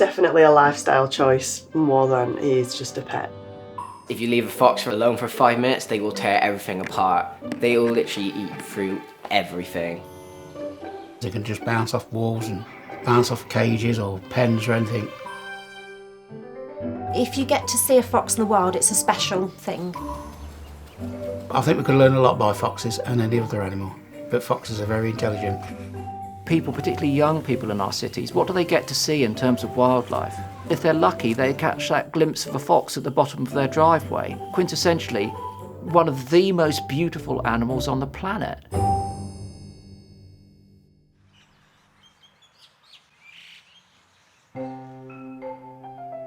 definitely a lifestyle choice more than he is just a pet. If you leave a fox alone for 5 minutes, they will tear everything apart. They will literally eat through everything. They can just bounce off walls and bounce off cages or pens or anything. If you get to see a fox in the wild, it's a special thing. I think we could learn a lot by foxes and any other animal, but foxes are very intelligent. People, particularly young people in our cities, what do they get to see in terms of wildlife? If they're lucky, they catch that glimpse of a fox at the bottom of their driveway. Quintessentially, one of the most beautiful animals on the planet.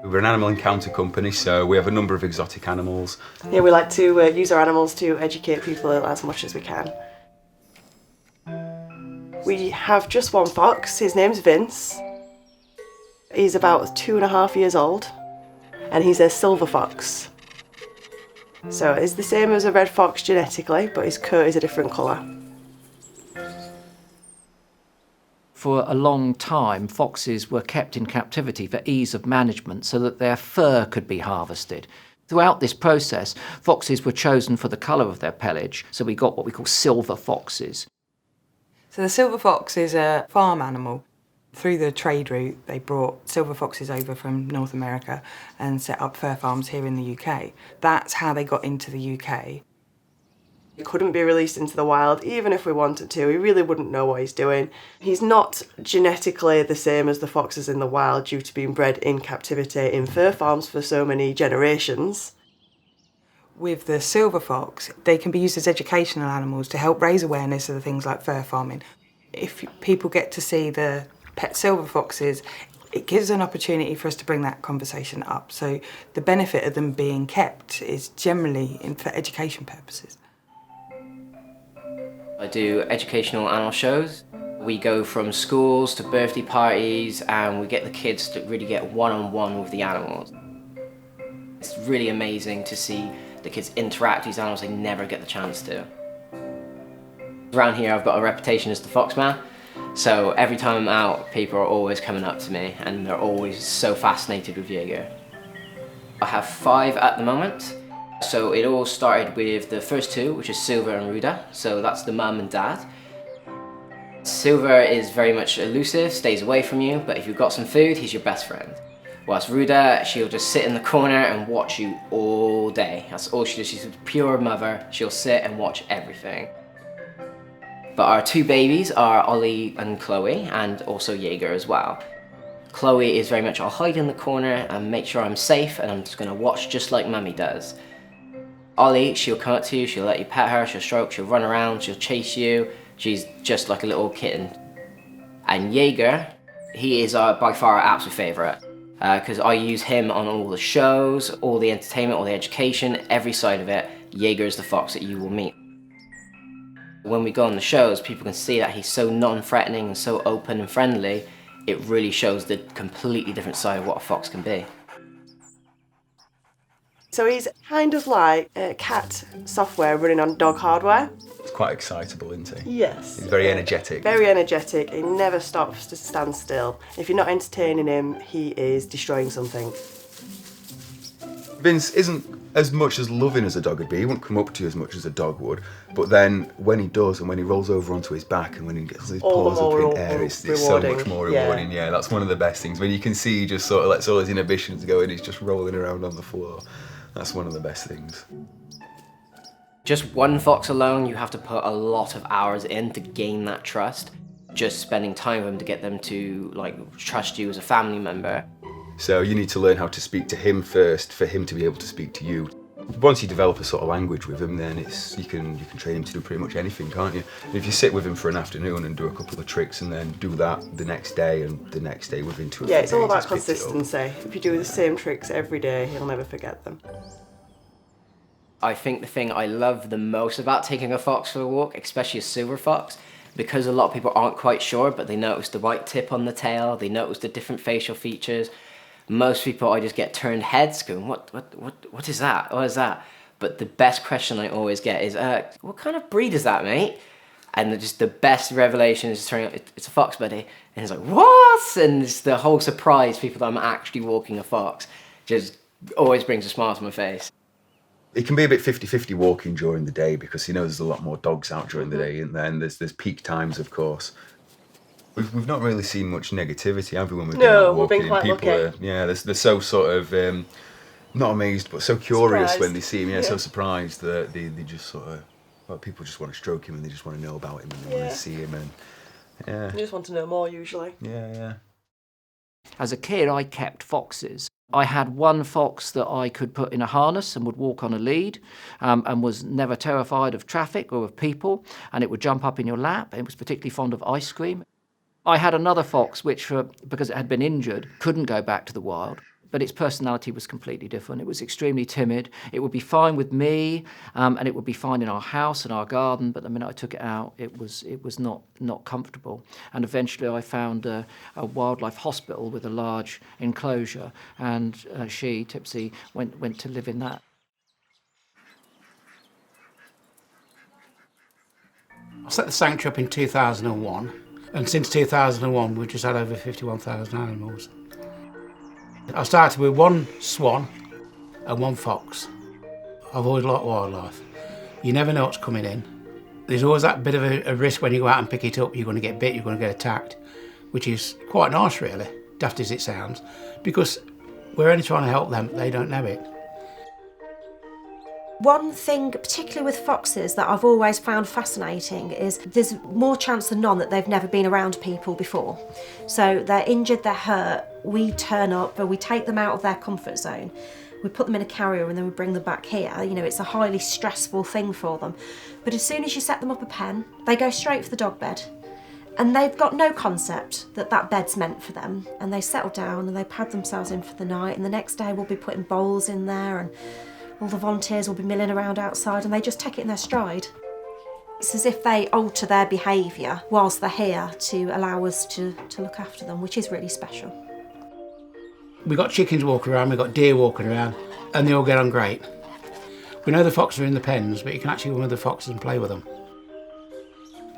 We're an animal encounter company, so we have a number of exotic animals. Yeah, we like to use our animals to educate people as much as we can. We have just one fox. His name's Vince. He's about 2.5 years old, and he's a silver fox. So it's the same as a red fox genetically, but his coat is a different colour. For a long time, foxes were kept in captivity for ease of management so that their fur could be harvested. Throughout this process, foxes were chosen for the colour of their pelage, so we got what we call silver foxes. So the silver fox is a farm animal. Through the trade route, they brought silver foxes over from North America and set up fur farms here in the UK. That's how they got into the UK. He couldn't be released into the wild, even if we wanted to. He really wouldn't know what he's doing. He's not genetically the same as the foxes in the wild due to being bred in captivity in fur farms for so many generations. With the silver fox, they can be used as educational animals to help raise awareness of the things like fur farming. If people get to see the pet silver foxes, it gives an opportunity for us to bring that conversation up. So the benefit of them being kept is generally for education purposes. I do educational animal shows. We go from schools to birthday parties and we get the kids to really get one-on-one with the animals. It's really amazing to see the kids interact with these animals they never get the chance to. Around here I've got a reputation as the fox man, so every time I'm out people are always coming up to me and they're always so fascinated with Jaeger. I have 5 at the moment. So it all started with the first 2, which is Silver and Ruda, so that's the mum and dad. Silver is very much elusive, stays away from you, but if you've got some food, he's your best friend. Whilst Ruda, she'll just sit in the corner and watch you all day. That's all she does, she's a pure mother, she'll sit and watch everything. But our 2 babies are Ollie and Chloe, and also Jaeger as well. Chloe is very much, I'll hide in the corner and make sure I'm safe, and I'm just gonna watch just like mummy does. Ollie, she'll come up to you, she'll let you pet her, she'll stroke, she'll run around, she'll chase you. She's just like a little kitten. And Jaeger, he is by far our absolute favourite. Because I use him on all the shows, all the entertainment, all the education, every side of it. Jaeger is the fox that you will meet. When we go on the shows, people can see that he's so non-threatening and so open and friendly. It really shows the completely different side of what a fox can be. So he's kind of like cat software running on dog hardware. He's quite excitable, isn't he? Yes. He's very energetic. Very energetic. He never stops to stand still. If you're not entertaining him, he is destroying something. Vince isn't as much as loving as a dog would be. He won't come up to you as much as a dog would. But then when he does, and when he rolls over onto his back, and when he gets his paws up in air, it's so much more rewarding. Yeah, that's one of the best things. When you can see he just sort of lets all his inhibitions go and he's just rolling around on the floor. That's one of the best things. Just one fox alone, you have to put a lot of hours in to gain that trust. Just spending time with them to get them to trust you as a family member. So you need to learn how to speak to him first for him to be able to speak to you. Once you develop a sort of language with him, then you can train him to do pretty much anything, can't you? And if you sit with him for an afternoon and do a couple of tricks and then do that the next day and the next day within 2 or 3 days. Yeah, it's all about consistency. If you do the same tricks every day, he'll never forget them. I think the thing I love the most about taking a fox for a walk, especially a silver fox, because a lot of people aren't quite sure, but they notice the white tip on the tail, they notice the different facial features. Most people, I just get turned heads going, what is that? What is that? But the best question I always get is, what kind of breed is that, mate? And just the best revelation is turning out it's a fox, buddy. And he's like, what? And it's the whole surprise people that I'm actually walking a fox just always brings a smile to my face. It can be a bit 50-50 walking during the day because there's a lot more dogs out during the day, and then there's peak times, of course. We've not really seen much negativity, have we, when we've been out walking? We've been quite lucky. They're so sort of, not amazed, but so curious Surprised. when they see him, so surprised that they just sort of, well, people just want to stroke him and they just want to know about him and they want to see him, and You just want to know more, usually. Yeah. As a kid, I kept foxes. I had one fox that I could put in a harness and would walk on a lead, and was never terrified of traffic or of people, and it would jump up in your lap. It was particularly fond of ice cream. I had another fox which, because it had been injured, couldn't go back to the wild, but its personality was completely different. It was extremely timid. It would be fine with me, and it would be fine in our house and our garden, but the minute I took it out, it was not comfortable. And eventually I found a wildlife hospital with a large enclosure, and she, Tipsy, went to live in that. I set the sanctuary up in 2001, and since 2001 we've just had over 51,000 animals. I started with one swan and one fox. I've always liked wildlife. You never know what's coming in. There's always that bit of a risk when you go out and pick it up. You're going to get bit, you're going to get attacked, which is quite nice really, daft as it sounds, because we're only trying to help them, they don't know it. One thing, particularly with foxes, that I've always found fascinating is there's more chance than none that they've never been around people before. So they're injured, they're hurt, we turn up and we take them out of their comfort zone. We put them in a carrier and then we bring them back here. It's a highly stressful thing for them. But as soon as you set them up a pen, they go straight for the dog bed. And they've got no concept that that bed's meant for them. And they settle down and they pad themselves in for the night. And the next day we'll be putting bowls in there and all the volunteers will be milling around outside and they just take it in their stride. It's as if they alter their behaviour whilst they're here to allow us to look after them, which is really special. We've got chickens walking around, we've got deer walking around, and they all get on great. We know the foxes are in the pens, but you can actually go with the foxes and play with them.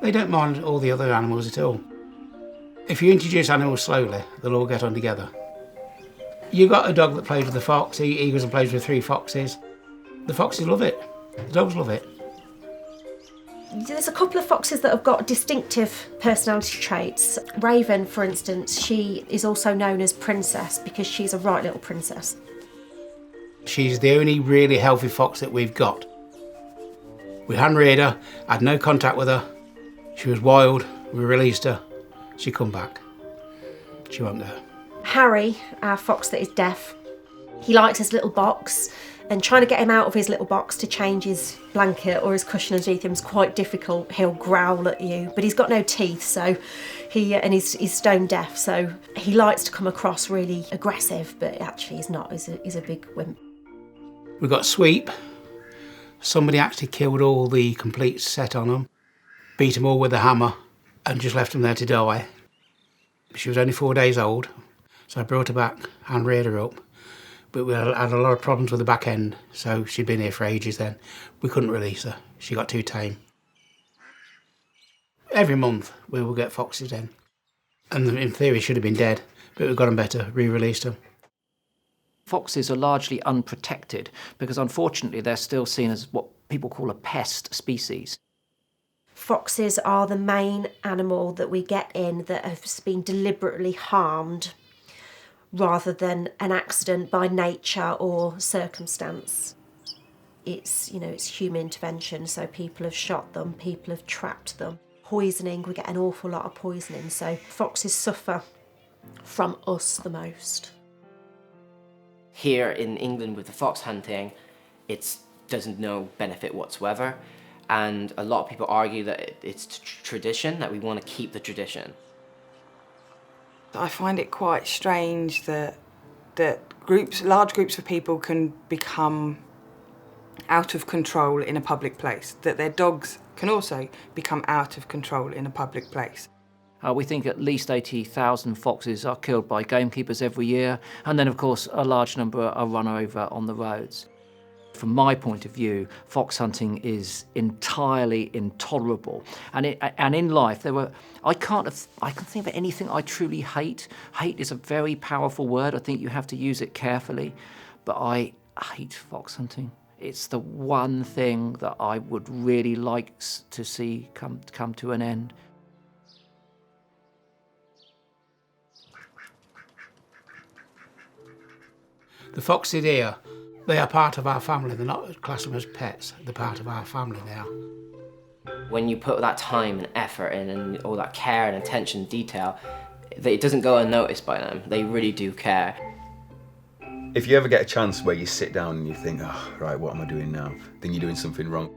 They don't mind all the other animals at all. If you introduce animals slowly, they'll all get on together. You've got a dog that plays with the fox, he goes and plays with 3 foxes. The foxes love it, the dogs love it. There's a couple of foxes that have got distinctive personality traits. Raven, for instance, she is also known as Princess because she's a right little princess. She's the only really healthy fox that we've got. We hand-reared her, had no contact with her. She was wild, we released her, she come back. She won't go. Harry, our fox that is deaf, he likes his little box, and trying to get him out of his little box to change his blanket or his cushion underneath him is quite difficult. He'll growl at you, but he's got no teeth, so he's stone deaf, so he likes to come across really aggressive, but actually he's not. He's a big wimp. We've got Sweep. Somebody actually killed all the complete set on them, beat them all with a hammer, and just left them there to die. She was only 4 days old, so I brought her back and reared her up. But we had a lot of problems with the back end, so she'd been here for ages then. We couldn't release her. She got too tame. Every month we will get foxes in. And in theory should have been dead, but we've got them better, re-released them. Foxes are largely unprotected because unfortunately they're still seen as what people call a pest species. Foxes are the main animal that we get in that has been deliberately harmed rather than an accident by nature or circumstance. It's human intervention, so people have shot them, people have trapped them. Poisoning, we get an awful lot of poisoning, so foxes suffer from us the most. Here in England with the fox hunting, it doesn't no benefit whatsoever, and a lot of people argue that it's tradition, that we want to keep the tradition. I find it quite strange that large groups of people can become out of control in a public place, that their dogs can also become out of control in a public place. We think at least 80,000 foxes are killed by gamekeepers every year, and then of course a large number are run over on the roads. From my point of view, fox hunting is entirely intolerable. And in life, I can think of anything I truly hate. Hate is a very powerful word. I think you have to use it carefully. But I hate fox hunting. It's the one thing that I would really like to see come to an end. The foxes here, they are part of our family. They're not classed as pets. They're part of our family now. When you put that time and effort in and all that care and attention and detail, it doesn't go unnoticed by them. They really do care. If you ever get a chance where you sit down and you think, oh, right, what am I doing now? Then you're doing something wrong.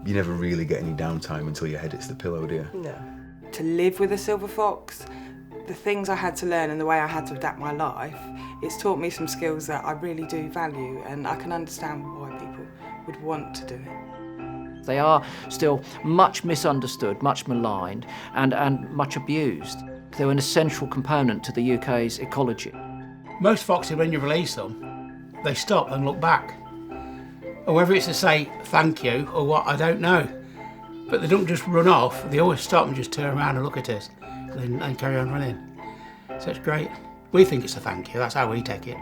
You never really get any downtime until your head hits the pillow, do you? No. To live with a silver fox, the things I had to learn and the way I had to adapt my life, it's taught me some skills that I really do value, and I can understand why people would want to do it. They are still much misunderstood, much maligned, and much abused. They're an essential component to the UK's ecology. Most foxes, when you release them, they stop and look back. And whether it's to say thank you or what, I don't know. But they don't just run off, they always stop and just turn around and look at us and carry on running. So it's great. We think it's a thank you, that's how we take it.